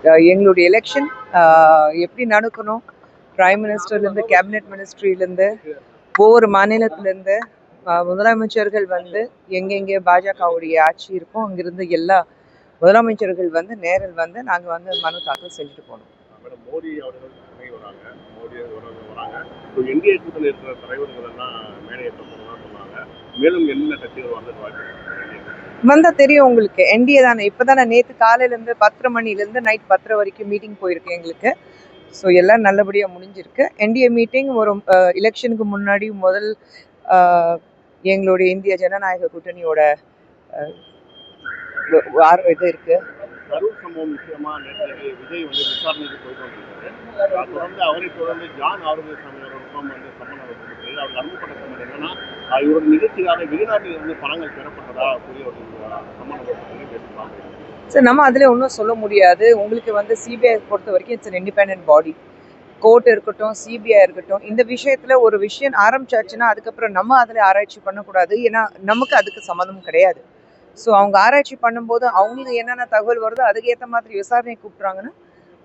எங்களுடைய எலெக்ஷன் எப்படி நடக்கணும், பிரைம் மினிஸ்டர்லேருந்து கேபினெட் மினிஸ்ட்ரியிலேருந்து ஒவ்வொரு மாநிலத்திலேருந்து முதலமைச்சர்கள் வந்து எங்கெங்கே பாஜகவுடைய ஆட்சி இருக்கும் அங்கிருந்து எல்லா முதலமைச்சர்கள் வந்து நேரில் வந்து நாங்கள் வந்து மனு தாக்கல் செஞ்சுட்டு போனோம். மோடி அவர்கள் வராங்க, மோடி வராங்க. என்டிஏ கூட்டணியில் இருக்கிற தலைவர்கள் எல்லாம் மேடையேற்ற போகிறதா சொன்னாங்க. மேலும் என்ன கட்சிகள் வந்து வந்தா தெரியும் உங்களுக்கு. என்டிஏ தானே. இப்போதானே நேற்று காலையிலேருந்து 10:30 மணிலேருந்து நைட் 10:30 வரைக்கும் மீட்டிங் போயிருக்கு எங்களுக்கு. ஸோ எல்லாம் நல்லபடியாக முடிஞ்சிருக்கு. என்டிஏ மீட்டிங் ஒரு எலெக்ஷனுக்கு முன்னாடி முதல் எங்களுடைய இந்திய ஜனநாயக கூட்டணியோட இது இருக்கு. கரூர் சம்பவம் விஷயமா நேற்று விஜய் வந்து விசாரணைக்கு போயிட்டு வந்திருக்காரு. அவரை தொடர்ந்து ஜான் ஆரோக்கியசாமி அவர்களுக்கும் வந்து சம்மன் கொடுத்து அவர் அனுப்பப்பட்ட என்னன்னா இவரோட நிகழ்ச்சியாக வெளிநாட்டில் இருந்து பணங்கள் பெறப்பட்டதா கூடிய ஒரு சம்மன் பேசுவாங்க. சார், நம்ம அதில் ஒன்றும் சொல்ல முடியாது. உங்களுக்கு வந்து சிபிஐ பொறுத்த வரைக்கும் இட்ஸ் இண்டிபெண்டன்ட் பாடி. கோர்ட் இருக்கட்டும், சிபிஐ இருக்கட்டும், இந்த விஷயத்தில் ஒரு விஷயம் ஆரம்பிச்சாச்சுன்னா அதுக்கப்புறம் நம்ம அதில் ஆராய்ச்சி பண்ணக்கூடாது. ஏன்னா நமக்கு அதுக்கு சம்மந்தம் கிடையாது. ஸோ அவங்க ஆராய்ச்சி பண்ணும்போது அவங்களுக்கு என்னென்ன தகவல் வருதோ அதுக்கு ஏற்ற மாதிரி விசாரணை கூப்பிட்றாங்கன்னா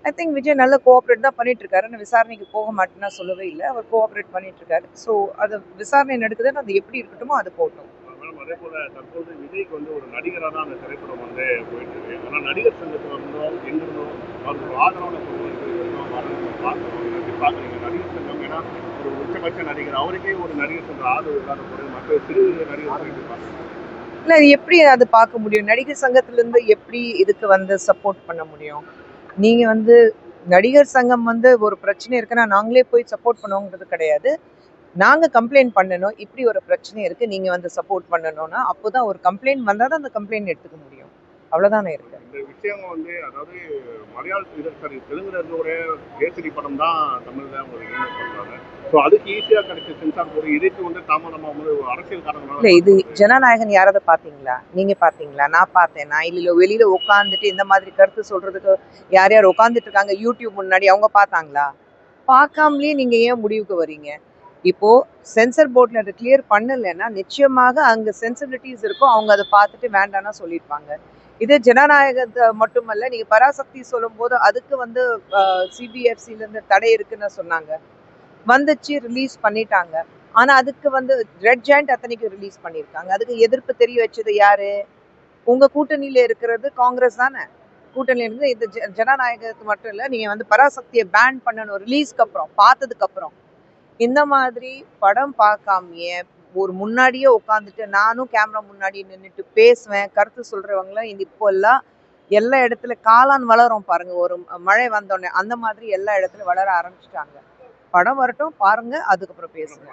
ஐ திங்க் விஜய் நல்ல கோஆப்ரேட் தான் பண்ணிட்டு இருக்காரு. நான் விசாரணைக்கு போக மாட்டேன்னா சொல்லவே இல்லை. அவர் கோஆப்ரேட் பண்ணிட்டு இருக்காரு. ஸோ அது விசாரணை நடக்குதுன்னு அது எப்படி இருக்கட்டுமோ அது போட்டோம். அதே போல தற்போது விஜய்க்கு வந்து ஒரு நடிகராக தான் அந்த திரைப்படம் வந்து போயிட்டு இருக்கு. ஆனால் நடிகர் சங்கத்தில் இருந்தோம் எங்கிருந்தோம் அவருக்கு ஆதரவான பார்க்குறீங்க. நடிகர் சங்கம் ஏன்னா ஒரு உச்சபட்ச நடிகர், அவருக்கே ஒரு நடிகர் சங்க ஆதரவு இல்லாத போது மற்ற சிறு நடிகர் இல்லை, எப்படி அது பார்க்க முடியும்? நடிகர் சங்கத்திலேருந்து எப்படி இதுக்கு வந்து சப்போர்ட் பண்ண முடியும்? நீங்கள் வந்து நடிகர் சங்கம் வந்து ஒரு பிரச்சனை இருக்குன்னா நாங்களே போய் சப்போர்ட் பண்ணுவோங்கிறது கிடையாது. நாங்கள் கம்ப்ளைண்ட் பண்ணணும், இப்படி ஒரு பிரச்சனை இருக்குது, நீங்கள் வந்து சப்போர்ட் பண்ணணும்னா அப்போ தான் ஒரு கம்ப்ளைண்ட் வந்தால் தான் அந்த கம்ப்ளைண்ட் எடுத்துக்க முடியும். அவ்வளோதானே இருக்குது. இந்த விஷயம் வந்து அதாவது மலையாள தெலுங்குல இருந்து ஒரு கேசரி படம் தான் தமிழ்ல ஒரு ரீமேக் பண்றாங்க. ஸோ அதுக்கு ஈஸியாக கிடைச்ச சென்சார் போது இதுக்கு வந்து தாமதமாக வந்து அரசியல் காரணங்களால. இல்லை, இது ஜனநாயகன் யாராவது பார்த்தீங்களா? நீங்கள் பார்த்தீங்களா? நான் பார்த்தேன். நான் இல்லை வெளியில் உட்காந்துட்டு இந்த மாதிரி கருத்து சொல்கிறதுக்கு யார் யார் உட்காந்துட்டு இருக்காங்க யூடியூப் முன்னாடி, அவங்க பார்த்தாங்களா? பார்க்காமலே நீங்கள் ஏன் முடிவுக்கு வரீங்க? இப்போது சென்சர் போர்டில் அதை கிளியர் பண்ணலைன்னா நிச்சயமாக அங்கே சென்சிபிலிட்டிஸ் இருக்கும். அவங்க அதை பார்த்துட்டு வேண்டான்னா சொல்லியிருப்பாங்க. இது ஜனநாயகத்தை மட்டுமல்ல, நீங்கள் பராசக்தி சொல்லும்போது அதுக்கு வந்து சிபிஎஃப்சிலேருந்து தடை இருக்குன்னு சொன்னாங்க. வந்துச்சு, ரிலீஸ் பண்ணிட்டாங்க. ஆனால் அதுக்கு வந்து ரெட் ஜாயிண்ட் அத்தனைக்கு ரிலீஸ் பண்ணியிருக்காங்க. அதுக்கு எதிர்ப்பு தெரிய வச்சது யாரு? உங்கள் கூட்டணியில் இருக்கிறது காங்கிரஸ் தானே. கூட்டணியில் இருந்து இது ஜனநாயகத்துக்கு மட்டும் இல்லை, நீங்கள் வந்து பராசக்தியை பேன் பண்ணணும் ரிலீஸ்க்கு அப்புறம், பார்த்ததுக்கப்புறம். இந்த மாதிரி படம் பார்க்காமையே ஒரு முன்னாடியே உட்காந்துட்டு நானும் கேமரா முன்னாடி நின்றுட்டு பேசுவேன், கருத்து சொல்றவங்களாம் இப்போ எல்லாம் எல்லா இடத்துல காளான் வளரும் பாருங்க, ஒரு மழை வந்தோடனே அந்த மாதிரி எல்லா இடத்துலையும் வளர ஆரம்பிச்சிட்டாங்க. படம் வரட்டும், பாருங்க, அதுக்கப்புறம் பேசுங்க.